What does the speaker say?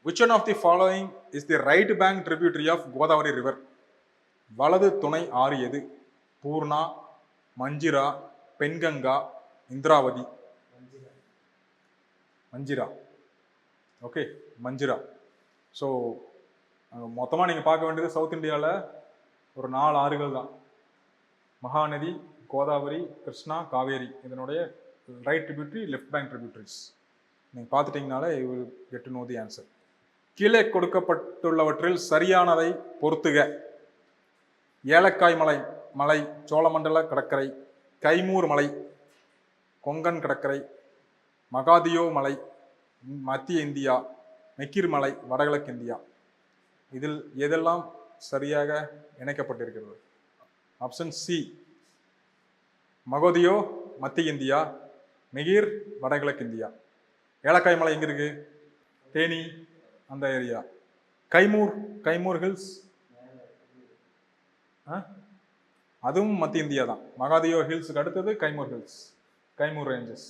Which one of the following is the right bank tributary of Godavari river? வலது துணை ஆறு எது? Poorna, manjira, Penganga, Indravati. Manjira. Okay, manjira. So மொத்தமாக நீங்கள் பார்க்க வேண்டியது சவுத் இந்தியாவில் ஒரு 4 ஆறுகள் தான். மகாநதி, கோதாவரி, கிருஷ்ணா, காவேரி. இதனுடைய right tributary, left bank tributaries நீங்கள் பார்த்துட்டிங்கனாலே you will get to know the answer. கீழே கொடுக்கப்பட்டுள்ளவற்றில் சரியானதை பொறுத்துக. ஏலக்காய் மலை சோழமண்டல கடற்கரை, கைமூர் மலை கொங்கன் கடற்கரை, மகாதியோ மலை மத்திய இந்தியா, மெக்கிர் மலை வடகிழக்கு இந்தியா. இதில் எதெல்லாம் சரியாக இணைக்கப்பட்டிருக்கிறது? ஆப்ஷன் சி, மகோதியோ மத்திய இந்தியா, மெகிர் வடகிழக்கு இந்தியா. ஏலக்காய் மலை எங்க இருக்கு? தேனி அந்த ஏரியா. கைமூர் ஹில்ஸ் அதுவும் மத்திய இந்தியா தான். மகாதியோ ஹில்ஸுக்கு அடுத்தது கைமூர் ஹில்ஸ், கைமூர் ரேஞ்சஸ்.